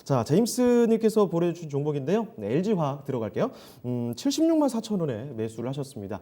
자, 제임스님께서 보내주신 종목인데요. 네, LG화학 들어갈게요. 76만 4천 원에 매수를 하셨습니다.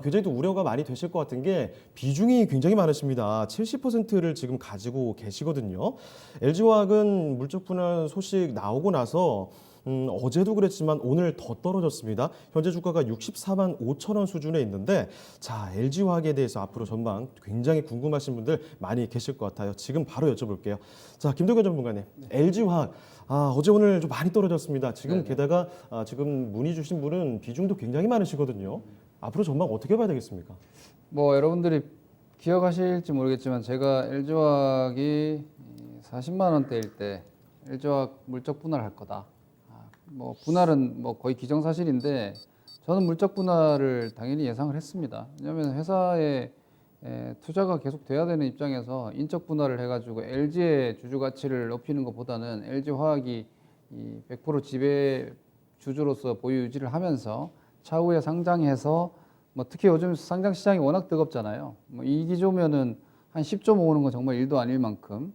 굉장히 또 우려가 많이 되실 것 같은 게 비중이 굉장히 많으십니다. 70%를 지금 가지고 계시거든요. LG화학은 물적 분할 소식 나오고 나서 어제도 그랬지만 오늘 더 떨어졌습니다. 현재 주가가 64만 5천 원 수준에 있는데 자, LG화학에 대해서 앞으로 전망 굉장히 궁금하신 분들 많이 계실 것 같아요. 지금 바로 여쭤볼게요. 자, 김동현 전문가님, LG화학 어제 오늘 좀 많이 떨어졌습니다. 지금 네네. 게다가 지금 문의 주신 분은 비중도 굉장히 많으시거든요. 앞으로 전망 어떻게 봐야 되겠습니까? 뭐 여러분들이 기억하실지 모르겠지만 제가 LG화학이 40만 원대일 때 LG화학 물적 분할할 거다. 뭐 분할은 뭐 거의 기정사실인데 저는 물적 분할을 당연히 예상을 했습니다. 왜냐하면 회사에 투자가 계속 돼야 되는 입장에서 인적 분할을 해가지고 LG의 주주 가치를 높이는 것보다는 LG화학이 100% 지배 주주로서 보유 유지를 하면서 차후에 상장해서 뭐 특히 요즘 상장 시장이 워낙 뜨겁잖아요. 뭐 이 기조면은 한 10조 모으는 건 정말 일도 아닐 만큼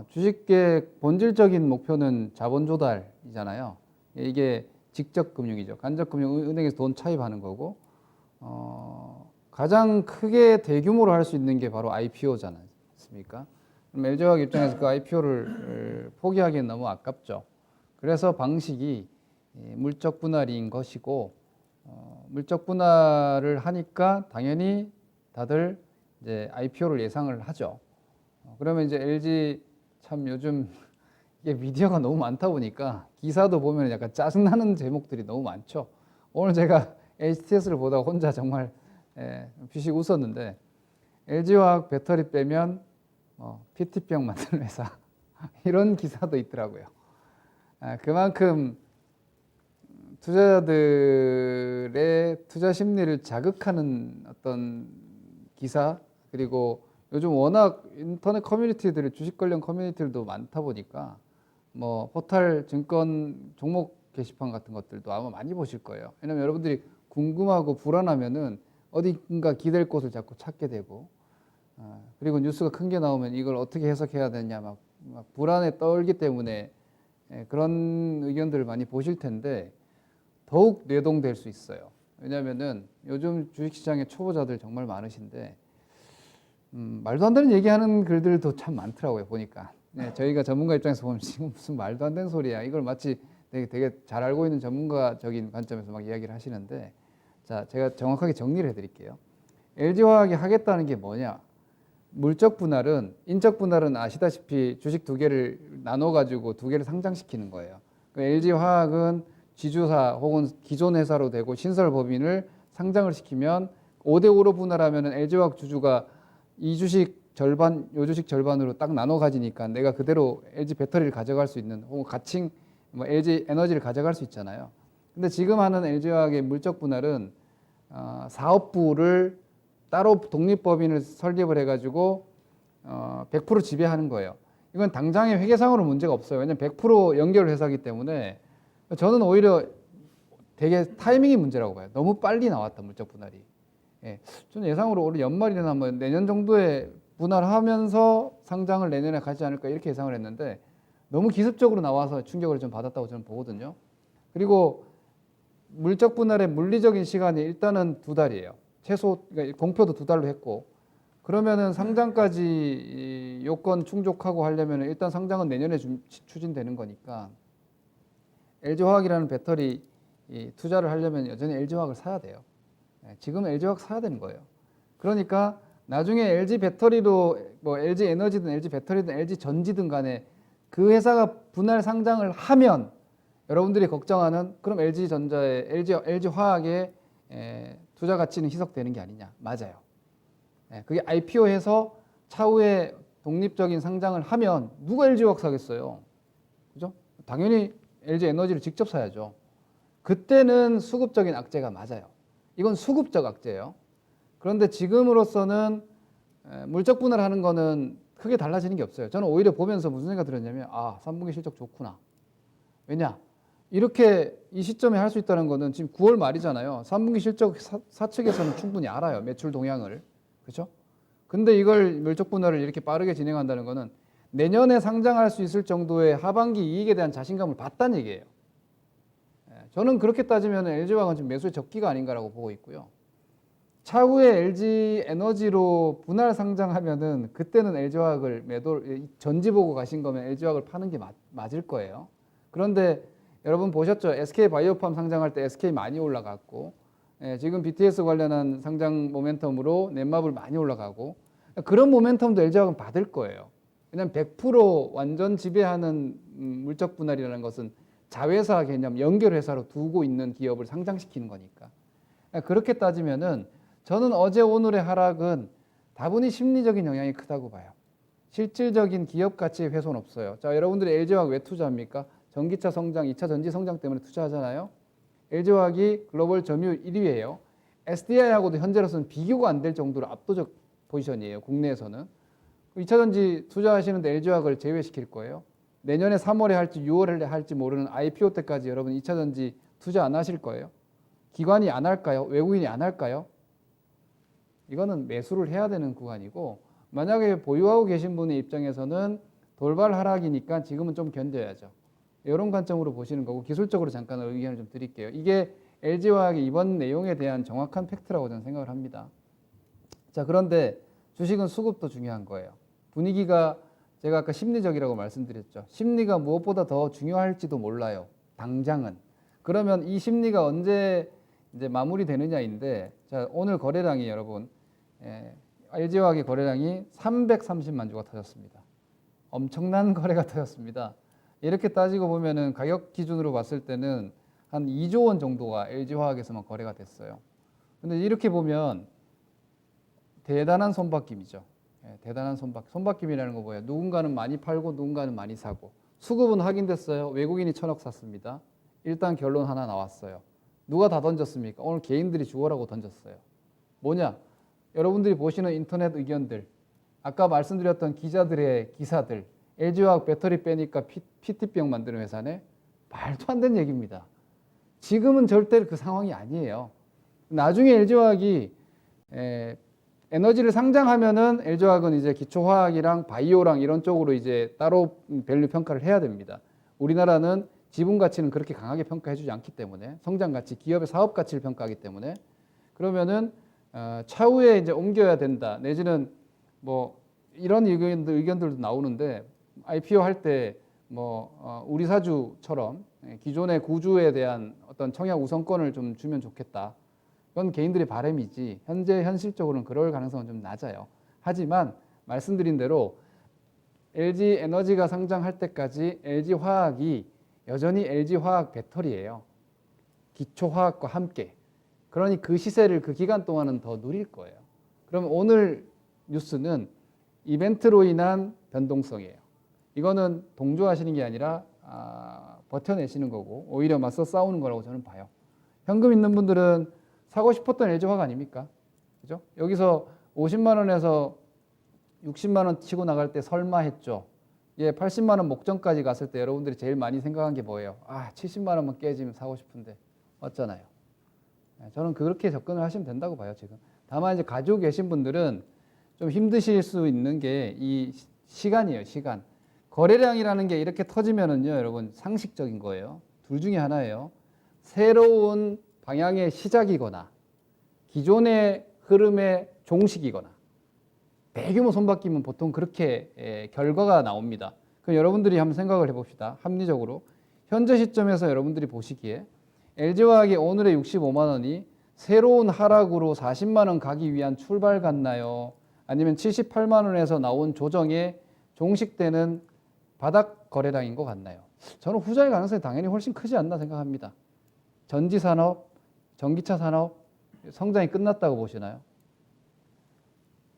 주식계 본질적인 목표는 자본 조달이잖아요. 이게 직접 금융이죠. 간접 금융, 은행에서 돈 차입하는 거고 가장 크게 대규모로 할 수 있는 게 바로 IPO지 않습니까? 그럼 LG화학 입장에서 그 IPO를 포기하기엔 너무 아깝죠. 그래서 방식이 물적 분할인 것이고 물적 분할을 하니까 당연히 다들 이제 IPO를 예상을 하죠. 그러면 이제 LG 참 요즘 이게 미디어가 너무 많다 보니까 기사도 보면 약간 짜증나는 제목들이 너무 많죠. 오늘 제가 HTS를 보다가 혼자 정말 피식 웃었는데 LG화학 배터리 빼면 PT병 만드는 회사 이런 기사도 있더라고요. 그만큼 투자자들의 투자 심리를 자극하는 어떤 기사 그리고 요즘 워낙 인터넷 커뮤니티들이 주식 관련 커뮤니티들도 많다 보니까 뭐 포털 증권 종목 게시판 같은 것들도 아마 많이 보실 거예요. 왜냐면 여러분들이 궁금하고 불안하면은 어딘가 기댈 곳을 자꾸 찾게 되고 그리고 뉴스가 큰 게 나오면 이걸 어떻게 해석해야 되냐 막 불안에 떨기 때문에 그런 의견들을 많이 보실 텐데 더욱 뇌동될 수 있어요. 왜냐면은 요즘 주식시장에 초보자들 정말 많으신데 말도 안 되는 얘기하는 글들도 참 많더라고요 보니까. 저희가 전문가 입장에서 보면 지금 무슨 말도 안 되는 소리야. 이걸 마치 되게 잘 알고 있는 전문가적인 관점에서 막 이야기를 하시는데 자, 제가 정확하게 정리를 해드릴게요. LG화학이 하겠다는 게 뭐냐? 물적 분할은 인적 분할은 아시다시피 주식 두 개를 나눠 가지고 두 개를 상장시키는 거예요. LG화학은 지주사 혹은 기존 회사로 되고 신설법인을 상장을 시키면 5대5로 분할하면 LG화학 주주가 이 주식 절반, 요 주식 절반으로 딱 나눠 가지니까 내가 그대로 LG 배터리를 가져갈 수 있는 혹은 가칭 뭐 LG 에너지를 가져갈 수 있잖아요. 근데 지금 하는 LG화학의 물적 분할은 사업부를 따로 독립법인을 설립을 해가지고 100% 지배하는 거예요. 이건 당장의 회계상으로 문제가 없어요. 왜냐면 100% 연결 회사이기 때문에 저는 오히려 되게 타이밍이 문제라고 봐요. 너무 빨리 나왔다 물적 분할이. 저는 예상으로 올해 연말이나 뭐 내년 정도에 분할하면서 상장을 내년에 가지 않을까 이렇게 예상을 했는데 너무 기습적으로 나와서 충격을 좀 받았다고 저는 보거든요. 그리고 물적 분할의 물리적인 시간이 일단은 2달이에요. 최소 그러니까 공표도 2달로 했고 그러면은 상장까지 요건 충족하고 하려면 일단 상장은 내년에 추진되는 거니까 LG화학이라는 배터리 투자를 하려면 여전히 LG화학을 사야 돼요. 지금 LG화학 사야 되는 거예요. 그러니까 나중에 LG 배터리로 뭐 LG 에너지든 LG 배터리든 LG 전지든 간에 그 회사가 분할 상장을 하면 여러분들이 걱정하는 그럼 LG전자의 LG화학의 투자 가치는 희석되는 게 아니냐. 맞아요. 그게 IPO해서 차후에 독립적인 상장을 하면 누가 LG화학 사겠어요. 그죠? 당연히 LG에너지를 직접 사야죠. 그때는 수급적인 악재가 맞아요. 이건 수급적 악재예요. 그런데 지금으로서는 물적 분할하는 거는 크게 달라지는 게 없어요. 저는 오히려 보면서 무슨 생각 들었냐면 3분기 실적 좋구나. 왜냐? 이렇게 이 시점에 할 수 있다는 거는 지금 9월 말이잖아요. 3분기 실적 사측에서는 충분히 알아요. 매출 동향을. 그렇죠? 근데 이걸 물적 분할을 이렇게 빠르게 진행한다는 거는 내년에 상장할 수 있을 정도의 하반기 이익에 대한 자신감을 봤다는 얘기예요. 저는 그렇게 따지면 LG화학은 지금 매수의 적기가 아닌가라고 보고 있고요. 차후에 LG 에너지로 분할 상장하면은 그때는 LG화학을 전지 보고 가신 거면 LG화학을 파는 게 맞을 거예요. 그런데 여러분 보셨죠? SK 바이오팜 상장할 때 SK 많이 올라갔고, 지금 BTS 관련한 상장 모멘텀으로 넷마블 많이 올라가고, 그런 모멘텀도 LG화학은 받을 거예요. 왜냐하면 100% 완전 지배하는 물적 분할이라는 것은 자회사 개념, 연결회사로 두고 있는 기업을 상장시키는 거니까. 그렇게 따지면은 저는 어제 오늘의 하락은 다분히 심리적인 영향이 크다고 봐요. 실질적인 기업 가치의 훼손 없어요. 자, 여러분들이 LG화학 왜 투자합니까? 전기차 성장, 2차 전지 성장 때문에 투자하잖아요. LG화학이 글로벌 점유율 1위예요. SDI하고도 현재로서는 비교가 안 될 정도로 압도적 포지션이에요. 국내에서는. 2차 전지 투자하시는데 LG화학을 제외시킬 거예요. 내년에 3월에 할지 6월에 할지 모르는 IPO 때까지 여러분 2차 전지 투자 안 하실 거예요. 기관이 안 할까요? 외국인이 안 할까요? 이거는 매수를 해야 되는 구간이고, 만약에 보유하고 계신 분의 입장에서는 돌발 하락이니까 지금은 좀 견뎌야죠. 이런 관점으로 보시는 거고, 기술적으로 잠깐 의견을 좀 드릴게요. 이게 LG화학의 이번 내용에 대한 정확한 팩트라고 저는 생각을 합니다. 자, 그런데 주식은 수급도 중요한 거예요. 분위기가 제가 아까 심리적이라고 말씀드렸죠. 심리가 무엇보다 더 중요할지도 몰라요. 당장은. 그러면 이 심리가 언제 이제 마무리되느냐인데, 자, 오늘 거래량이 여러분, LG화학의 거래량이 330만 주가 터졌습니다. 엄청난 거래가 터졌습니다. 이렇게 따지고 보면은 가격 기준으로 봤을 때는 한 2조 원 정도가 LG화학에서만 거래가 됐어요. 근데 이렇게 보면 대단한 손바뀜이죠. 대단한 손바뀜이라는 거 뭐예요? 누군가는 많이 팔고 누군가는 많이 사고. 수급은 확인됐어요. 외국인이 1,000억 샀습니다. 일단 결론 하나 나왔어요. 누가 다 던졌습니까? 오늘 개인들이 주어라고 던졌어요. 뭐냐? 여러분들이 보시는 인터넷 의견들, 아까 말씀드렸던 기자들의 기사들, LG화학 배터리 빼니까 PT병 만드는 회사네? 말도 안 되는 얘기입니다. 지금은 절대 그 상황이 아니에요. 나중에 LG화학이 에너지를 상장하면은 LG화학은 이제 기초화학이랑 바이오랑 이런 쪽으로 이제 따로 밸류 평가를 해야 됩니다. 우리나라는 지분 가치는 그렇게 강하게 평가해주지 않기 때문에, 성장 가치, 기업의 사업 가치를 평가하기 때문에, 그러면은 차후에 이제 옮겨야 된다. 내지는 뭐 이런 의견들도 나오는데, IPO 할 때 뭐 우리 사주처럼 기존의 구주에 대한 어떤 청약 우선권을 좀 주면 좋겠다. 그건 개인들의 바람이지 현재 현실적으로는 그럴 가능성은 좀 낮아요. 하지만 말씀드린 대로 LG 에너지가 상장할 때까지 LG 화학이 여전히 LG 화학 배터리예요. 기초 화학과 함께. 그러니 그 시세를 그 기간 동안은 더 누릴 거예요. 그럼 오늘 뉴스는 이벤트로 인한 변동성이에요. 이거는 동조하시는 게 아니라 버텨내시는 거고, 오히려 맞서 싸우는 거라고 저는 봐요. 현금 있는 분들은 사고 싶었던 LG화학 아닙니까? 그죠? 여기서 50만 원에서 60만 원 치고 나갈 때 설마 했죠. 예, 80만 원 목전까지 갔을 때 여러분들이 제일 많이 생각한 게 뭐예요? 70만 원만 깨지면 사고 싶은데. 맞잖아요. 저는 그렇게 접근을 하시면 된다고 봐요, 지금. 다만 이제 가지고 계신 분들은 좀 힘드실 수 있는 게 이 시간이에요, 시간. 거래량이라는 게 이렇게 터지면은요, 여러분, 상식적인 거예요. 둘 중에 하나예요. 새로운 방향의 시작이거나 기존의 흐름의 종식이거나, 대규모 손바뀜은 보통 그렇게 결과가 나옵니다. 그럼 여러분들이 한번 생각을 해봅시다. 합리적으로. 현재 시점에서 여러분들이 보시기에 LG화학이 오늘의 65만 원이 새로운 하락으로 40만 원 가기 위한 출발 같나요? 아니면 78만 원에서 나온 조정에 종식되는 바닥 거래량인 것 같나요? 저는 후자의 가능성이 당연히 훨씬 크지 않나 생각합니다. 전지산업, 전기차 산업 성장이 끝났다고 보시나요?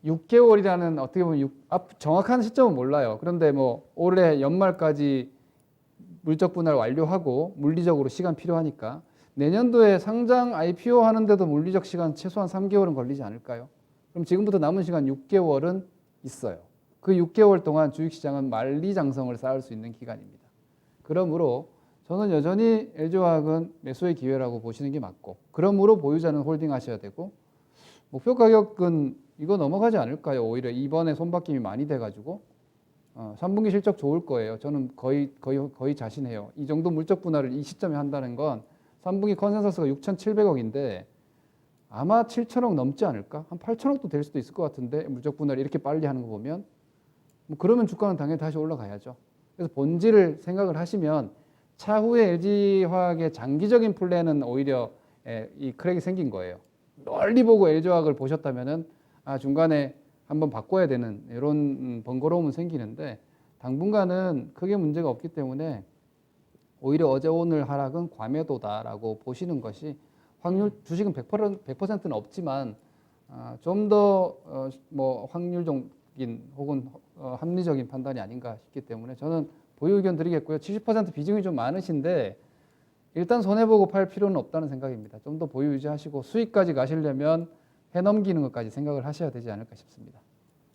6개월이라는 어떻게 보면 정확한 시점은 몰라요. 그런데 뭐 올해 연말까지 물적 분할 완료하고 물리적으로 시간 필요하니까 내년도에 상장 IPO 하는데도 물리적 시간 최소한 3개월은 걸리지 않을까요? 그럼 지금부터 남은 시간 6개월은 있어요. 그 6개월 동안 주식시장은 만리장성을 쌓을 수 있는 기간입니다. 그러므로 저는 여전히 LG화학은 매수의 기회라고 보시는 게 맞고, 그러므로 보유자는 홀딩하셔야 되고, 목표 가격은 이거 넘어가지 않을까요? 오히려 이번에 손바뀜이 많이 돼가지고 3분기 실적 좋을 거예요. 저는 거의 자신해요. 이 정도 물적 분할을 이 시점에 한다는 건 3분기 컨센서스가 6,700억인데 아마 7천억 넘지 않을까? 한 8천억도 될 수도 있을 것 같은데 물적 분할을 이렇게 빨리 하는 거 보면 뭐 그러면 주가는 당연히 다시 올라가야죠. 그래서 본질을 생각을 하시면 차후에 LG화학의 장기적인 플랜은 오히려 이 크랙이 생긴 거예요. 멀리 보고 LG화학을 보셨다면은 중간에 한번 바꿔야 되는 이런 번거로움은 생기는데 당분간은 크게 문제가 없기 때문에 오히려 어제 오늘 하락은 과매도다라고 보시는 것이 확률 주식은 100%는 없지만 좀 더 뭐 확률적인 혹은 합리적인 판단이 아닌가 싶기 때문에 저는 보유 의견 드리겠고요. 70% 비중이 좀 많으신데 일단 손해보고 팔 필요는 없다는 생각입니다. 좀 더 보유 유지하시고 수익까지 가시려면 해넘기는 것까지 생각을 하셔야 되지 않을까 싶습니다.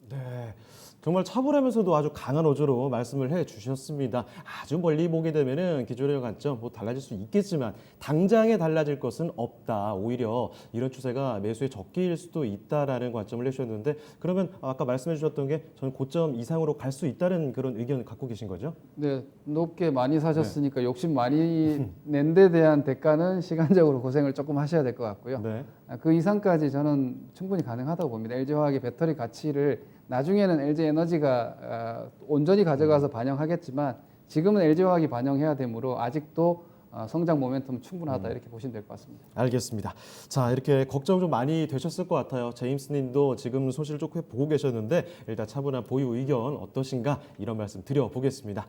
네. 정말 차분하면서도 아주 강한 어조로 말씀을 해 주셨습니다. 아주 멀리 보게 되면은 기존의 관점 뭐 달라질 수 있겠지만 당장에 달라질 것은 없다. 오히려 이런 추세가 매수의 적기일 수도 있다라는 관점을 내주셨는데 그러면 아까 말씀해 주셨던 게 저는 고점 이상으로 갈 수 있다는 그런 의견을 갖고 계신 거죠? 네, 높게 많이 사셨으니까 욕심 많이 낸 데 대한 대가는 시간적으로 고생을 조금 하셔야 될 것 같고요. 네. 그 이상까지 저는 충분히 가능하다고 봅니다. LG화학의 배터리 가치를 나중에는 LG에너지가 온전히 가져가서 반영하겠지만 지금은 LG화학이 반영해야 되므로 아직도 성장 모멘텀 충분하다 이렇게 보시면 될 것 같습니다. 알겠습니다. 자, 이렇게 걱정 좀 많이 되셨을 것 같아요. 제임스 님도 지금 소식을 조금 보고 계셨는데 일단 차분한 보유 의견 어떠신가 이런 말씀 드려보겠습니다.